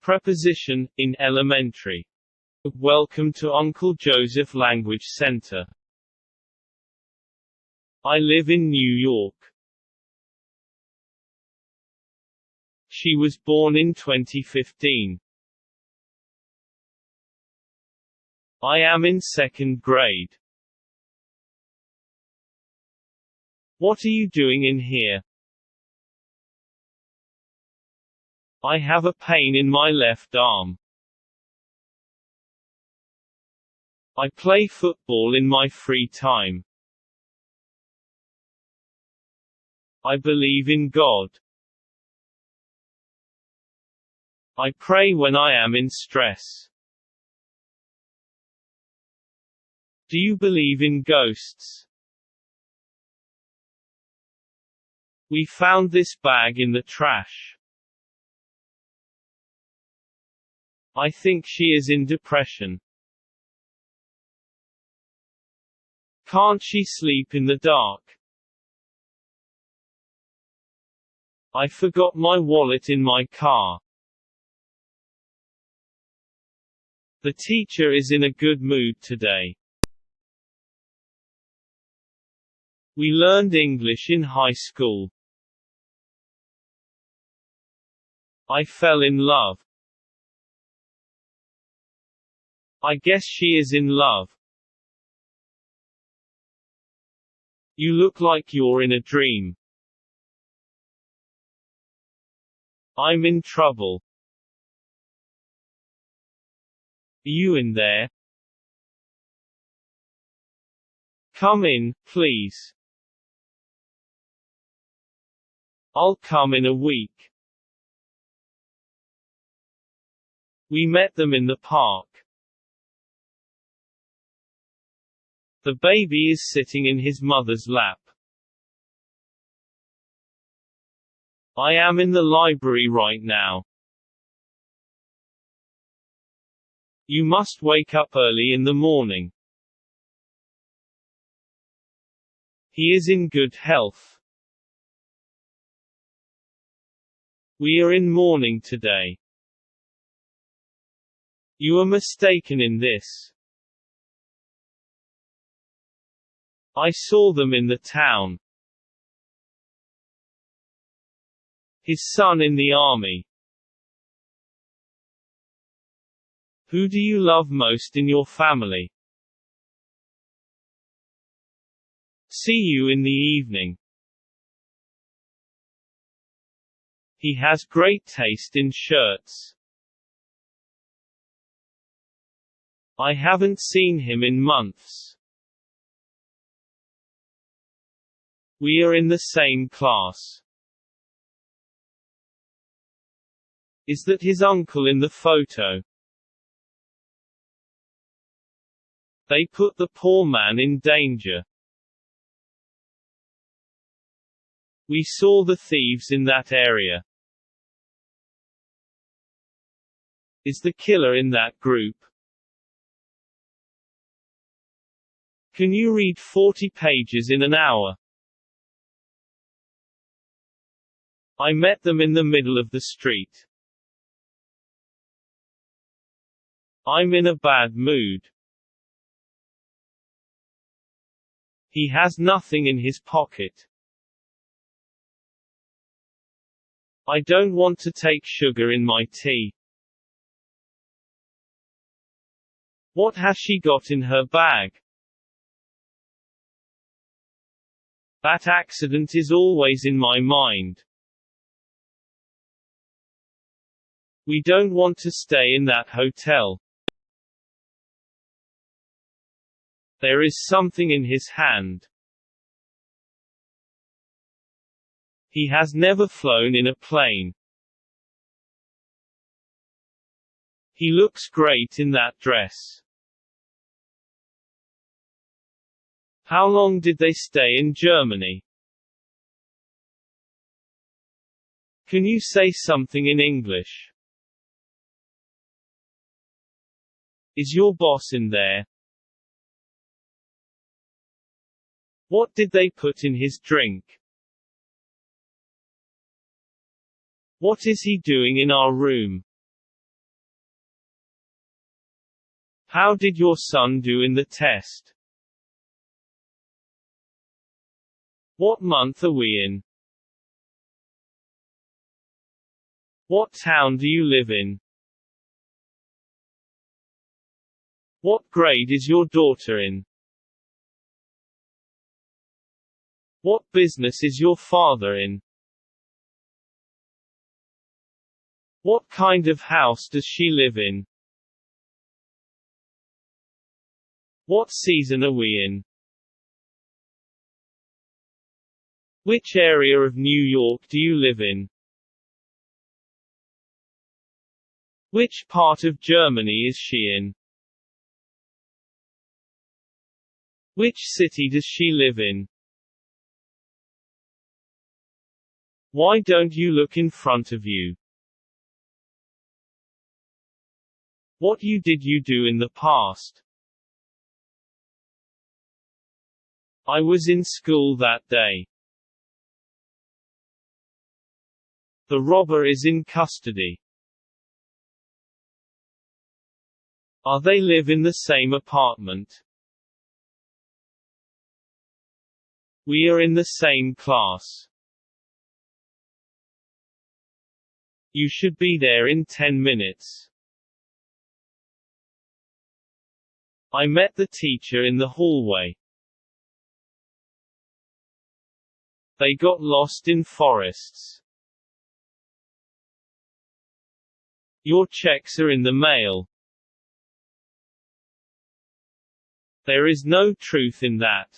Preposition, in elementary. Welcome to Uncle Joseph Language Center. I live in New York. She was born in 2015. I am in second grade. What are you doing in here? I have a pain in my left arm. I play football in my free time. I believe in God. I pray when I am in stress. Do you believe in ghosts? We found this bag in the trash. I think she is in depression. Can't she sleep in the dark? I forgot my wallet in my car. The teacher is in a good mood today. We learned English in high school. I fell in love. I guess she is in love. You look like you're in a dream. I'm in trouble. Are you in there? Come in, please. I'll come in a week. We met them in the park. The baby is sitting in his mother's lap. I am in the library right now. You must wake up early in the morning. He is in good health. We are in mourning today. You are mistaken in this. I saw them in the town. His son in the army. Who do you love most in your family? See you in the evening. He has great taste in shirts. I haven't seen him in months. We are in the same class. Is that his uncle in the photo? They put the poor man in danger. We saw the thieves in that area. Is the killer in that group? Can you read 40 pages in an hour? I met them in the middle of the street. I'm in a bad mood. He has nothing in his pocket. I don't want to take sugar in my tea. What has she got in her bag? That accident is always in my mind. We don't want to stay in that hotel. There is something in his hand. He has never flown in a plane. He looks great in that dress. How long did they stay in Germany? Can you say something in English? Is your boss in there? What did they put in his drink? What is he doing in our room? How did your son do in the test? What month are we in? What town do you live in? What grade is your daughter in? What business is your father in? What kind of house does she live in? What season are we in? Which area of New York do you live in? Which part of Germany is she in? Which city does she live in? Why don't you look in front of you? What did you do in the past? I was in school that day. The robber is in custody. Are they live in the same apartment? We are in the same class. You should be there in 10 minutes. I met the teacher in the hallway. They got lost in forests. Your checks are in the mail. There is no truth in that.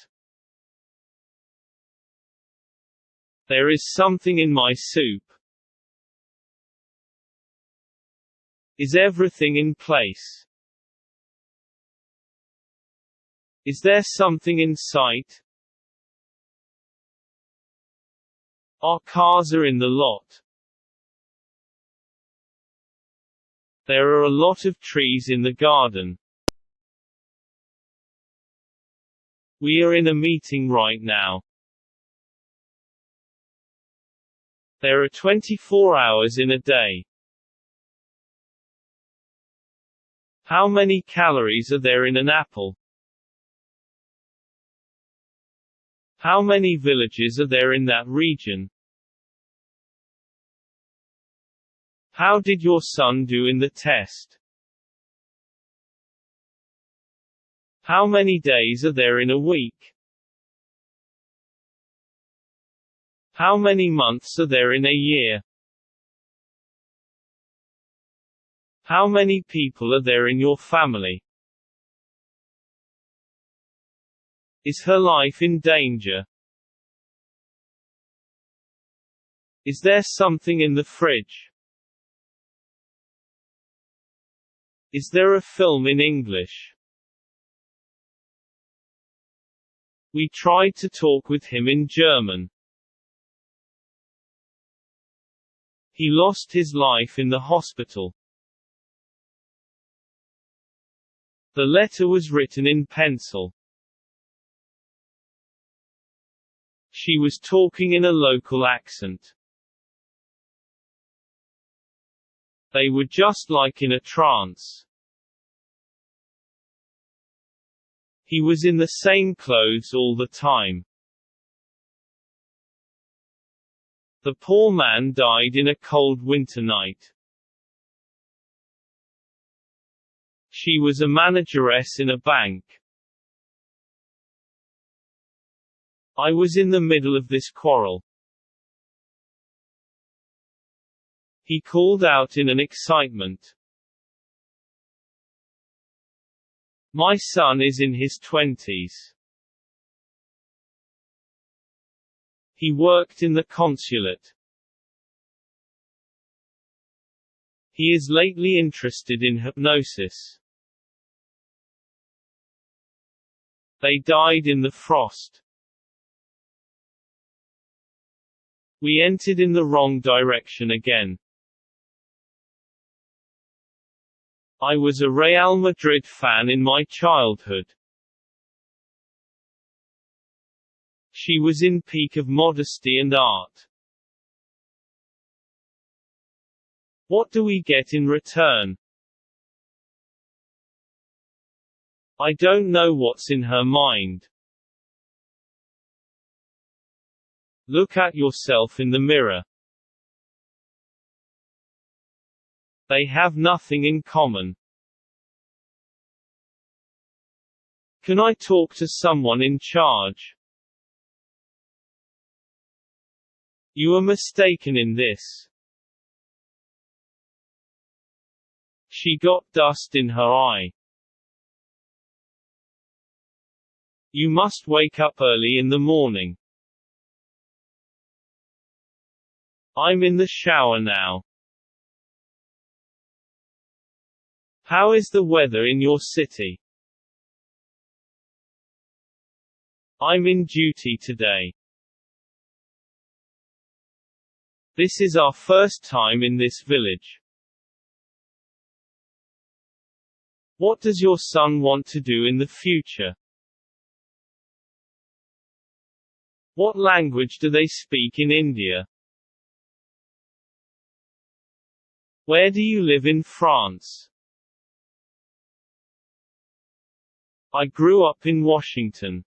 There is something in my soup. Is everything in place? Is there something in sight? Our cars are in the lot. There are a lot of trees in the garden. We are in a meeting right now. There are 24 hours in a day. How many calories are there in an apple? How many villages are there in that region? How did your son do in the test? How many days are there in a week? How many months are there in a year? How many people are there in your family? Is her life in danger? Is there something in the fridge? Is there a film in English? We tried to talk with him in German. He lost his life in the hospital. The letter was written in pencil. She was talking in a local accent. They were just like in a trance. He was in the same clothes all the time. The poor man died in a cold winter night. She was a manageress in a bank. I was in the middle of this quarrel. He called out in an excitement. My son is in his 20s. He worked in the consulate. He is lately interested in hypnosis. They died in the frost. We entered in the wrong direction again. I was a Real Madrid fan in my childhood. She was in peak of modesty and art. What do we get in return? I don't know what's in her mind. Look at yourself in the mirror. They have nothing in common. Can I talk to someone in charge? You are mistaken in this. She got dust in her eye. You must wake up early in the morning. I'm in the shower now. How is the weather in your city? I'm in duty today. This is our first time in this village. What does your son want to do in the future? What language do they speak in India? Where do you live in France? I grew up in Washington.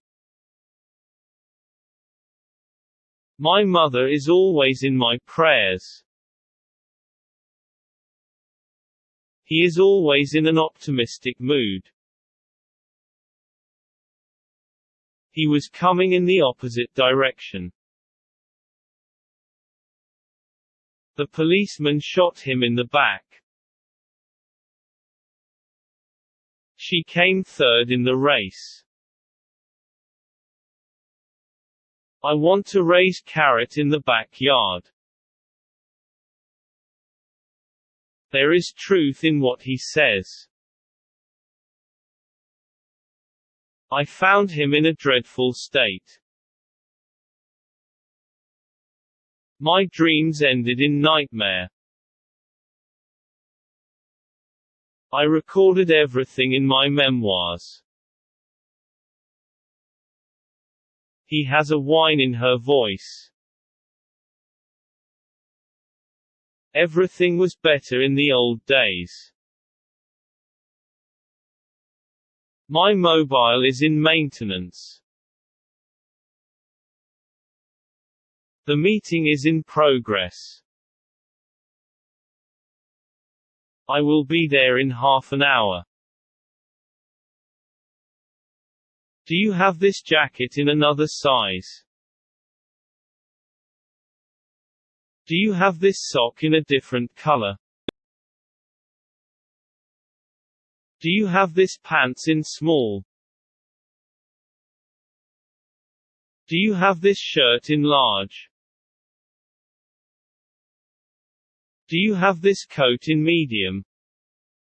My mother is always in my prayers. He is always in an optimistic mood. He was coming in the opposite direction. The policeman shot him in the back. She came third in the race. I want to raise carrot in the backyard. There is truth in what he says. I found him in a dreadful state. My dreams ended in nightmare. I recorded everything in my memoirs. He has a whine in her voice. Everything was better in the old days. My mobile is in maintenance. The meeting is in progress. I will be there in half an hour. Do you have this jacket in another size? Do you have this sock in a different color? Do you have this pants in small? Do you have this shirt in large? Do you have this coat in medium?